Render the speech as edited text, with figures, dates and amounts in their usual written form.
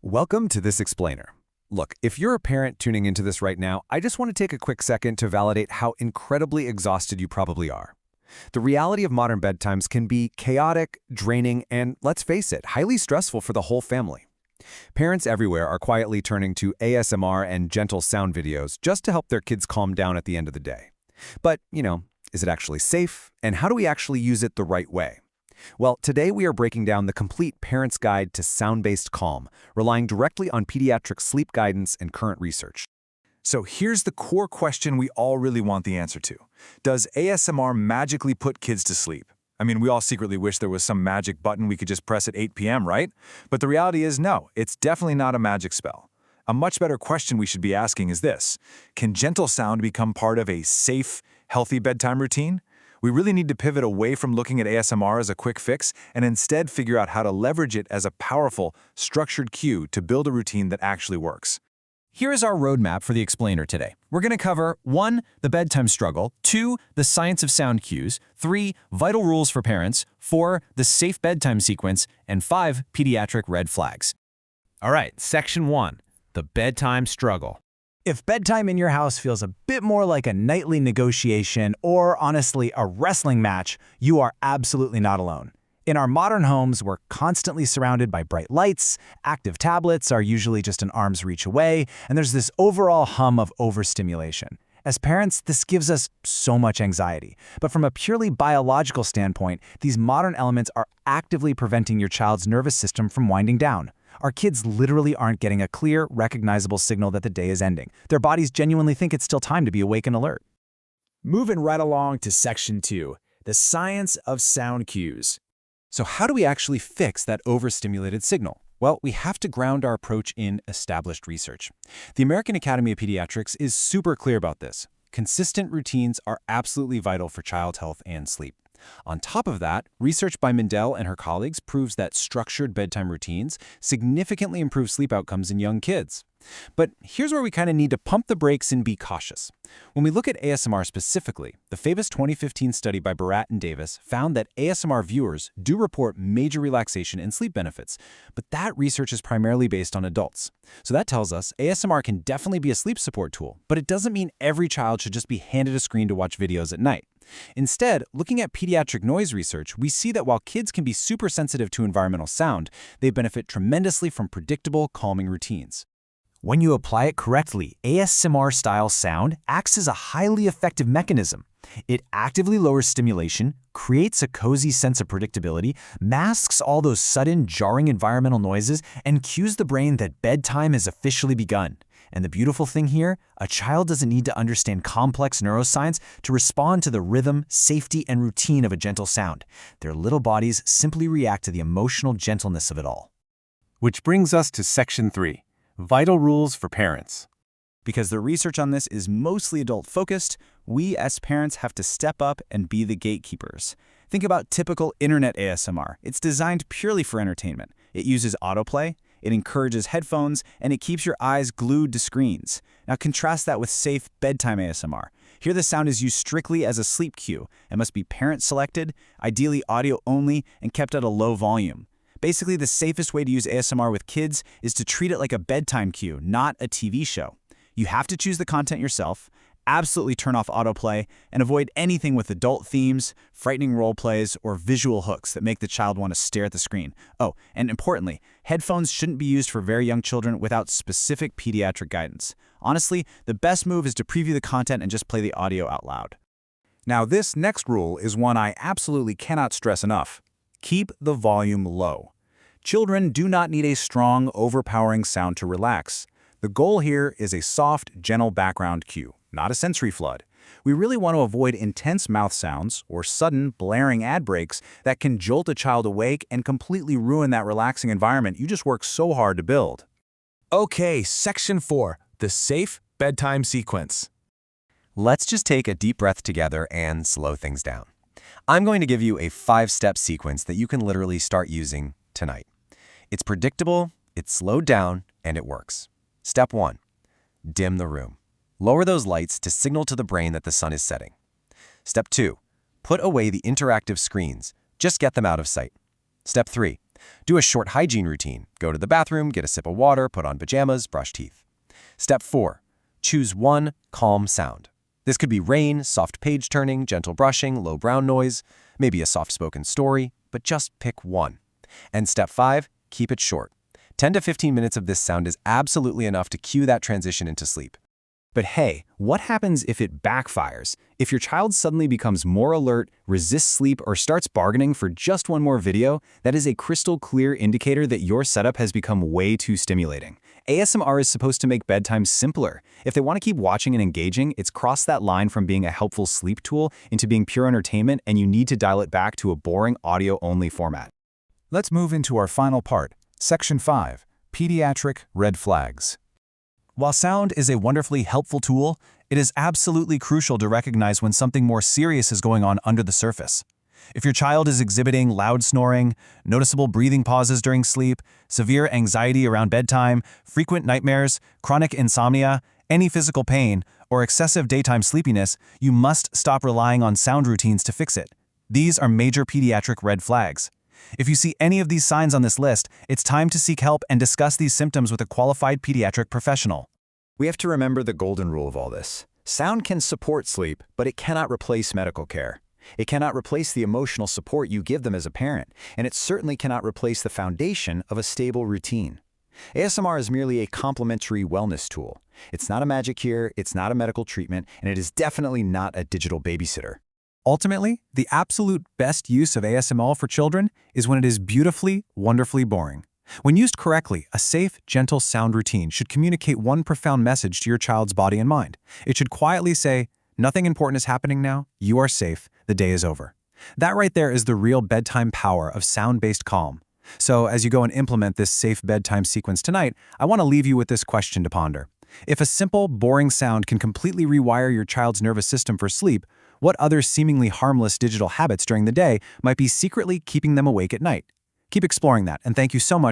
Welcome to This Explainer. Look, if you're a parent tuning into this right now, I just want to take a quick second to validate how incredibly exhausted you probably are. The reality of modern bedtimes can be chaotic, draining, and, let's face it, highly stressful for the whole family. Parents everywhere are quietly turning to ASMR and gentle sound videos just to help their kids calm down at the end of the day. But, is it actually safe? And how do we actually use it the right way? Well, today we are breaking down the complete parent's guide to sound-based calm, relying directly on pediatric sleep guidance and current research. So here's the core question we all really want the answer to. Does ASMR magically put kids to sleep? I mean, we all secretly wish there was some magic button we could just press at 8 p.m., right? But the reality is no, it's definitely not a magic spell. A much better question we should be asking is this: can gentle sound become part of a safe, healthy bedtime routine? We really need to pivot away from looking at ASMR as a quick fix and instead figure out how to leverage it as a powerful, structured cue to build a routine that actually works. Here is our roadmap for the explainer today. We're going to cover 1. The bedtime struggle, 2. The science of sound cues, 3. Vital rules for parents, 4. The safe bedtime sequence, and 5. Pediatric red flags. All right, Section 1, the bedtime struggle. If bedtime in your house feels a bit more like a nightly negotiation or, honestly, a wrestling match, you are absolutely not alone. In our modern homes, we're constantly surrounded by bright lights, active tablets are usually just an arm's reach away, and there's this overall hum of overstimulation. As parents, this gives us so much anxiety. But from a purely biological standpoint, these modern elements are actively preventing your child's nervous system from winding down. Our kids literally aren't getting a clear, recognizable signal that the day is ending. Their bodies genuinely think it's still time to be awake and alert. Moving right along to Section 2, the science of sound cues. So how do we actually fix that overstimulated signal? Well, we have to ground our approach in established research. The American Academy of Pediatrics is super clear about this. Consistent routines are absolutely vital for child health and sleep. On top of that, research by Mindell and her colleagues proves that structured bedtime routines significantly improve sleep outcomes in young kids. But here's where we kind of need to pump the brakes and be cautious. When we look at ASMR specifically, the famous 2015 study by Barat and Davis found that ASMR viewers do report major relaxation and sleep benefits, but that research is primarily based on adults. So that tells us ASMR can definitely be a sleep support tool, but it doesn't mean every child should just be handed a screen to watch videos at night. Instead, looking at pediatric noise research, we see that while kids can be super sensitive to environmental sound, they benefit tremendously from predictable, calming routines. When you apply it correctly, ASMR-style sound acts as a highly effective mechanism. It actively lowers stimulation, creates a cozy sense of predictability, masks all those sudden, jarring environmental noises, and cues the brain that bedtime has officially begun. And the beautiful thing here, a child doesn't need to understand complex neuroscience to respond to the rhythm, safety, and routine of a gentle sound. Their little bodies simply react to the emotional gentleness of it all. Which brings us to Section 3, vital rules for parents. Because the research on this is mostly adult-focused, we as parents have to step up and be the gatekeepers. Think about typical internet ASMR. It's designed purely for entertainment. It uses autoplay, it encourages headphones, and it keeps your eyes glued to screens. Now contrast that with safe bedtime ASMR. Here the sound is used strictly as a sleep cue and must be parent-selected, ideally audio only, and kept at a low volume. Basically, the safest way to use ASMR with kids is to treat it like a bedtime cue, not a TV show. You have to choose the content yourself, absolutely turn off autoplay, and avoid anything with adult themes, frightening role plays, or visual hooks that make the child want to stare at the screen. Oh, and importantly, headphones shouldn't be used for very young children without specific pediatric guidance. Honestly, the best move is to preview the content and just play the audio out loud. Now, this next rule is one I absolutely cannot stress enough. Keep the volume low. Children do not need a strong, overpowering sound to relax. The goal here is a soft, gentle background cue, not a sensory flood. We really want to avoid intense mouth sounds or sudden, blaring ad breaks that can jolt a child awake and completely ruin that relaxing environment you just worked so hard to build. Okay, Section 4, the safe bedtime sequence. Let's just take a deep breath together and slow things down. I'm going to give you a 5-step sequence that you can literally start using tonight. It's predictable, it's slowed down, and it works. Step 1. Dim the room. Lower those lights to signal to the brain that the sun is setting. Step 2. Put away the interactive screens. Just get them out of sight. Step 3. Do a short hygiene routine. Go to the bathroom, get a sip of water, put on pajamas, brush teeth. Step 4. Choose one calm sound. This could be rain, soft page turning, gentle brushing, low brown noise, maybe a soft-spoken story, but just pick one. And step 5, keep it short. 10 to 15 minutes of this sound is absolutely enough to cue that transition into sleep. But hey, what happens if it backfires? If your child suddenly becomes more alert, resists sleep, or starts bargaining for just one more video, that is a crystal clear indicator that your setup has become way too stimulating. ASMR is supposed to make bedtime simpler. If they want to keep watching and engaging, it's crossed that line from being a helpful sleep tool into being pure entertainment, and you need to dial it back to a boring audio-only format. Let's move into our final part, Section 5, Pediatric Red Flags. While sound is a wonderfully helpful tool, it is absolutely crucial to recognize when something more serious is going on under the surface. If your child is exhibiting loud snoring, noticeable breathing pauses during sleep, severe anxiety around bedtime, frequent nightmares, chronic insomnia, any physical pain, or excessive daytime sleepiness, you must stop relying on sound routines to fix it. These are major pediatric red flags. If you see any of these signs on this list, it's time to seek help and discuss these symptoms with a qualified pediatric professional. We have to remember the golden rule of all this. Sound can support sleep, but it cannot replace medical care. It cannot replace the emotional support you give them as a parent, and it certainly cannot replace the foundation of a stable routine. ASMR is merely a complementary wellness tool. It's not a magic cure, it's not a medical treatment, and it is definitely not a digital babysitter. Ultimately, the absolute best use of ASMR for children is when it is beautifully, wonderfully boring. When used correctly, a safe, gentle sound routine should communicate one profound message to your child's body and mind. It should quietly say, "Nothing important is happening now, you are safe, the day is over." That right there is the real bedtime power of sound-based calm. So as you go and implement this safe bedtime sequence tonight, I want to leave you with this question to ponder. If a simple, boring sound can completely rewire your child's nervous system for sleep, what other seemingly harmless digital habits during the day might be secretly keeping them awake at night? Keep exploring that, and thank you so much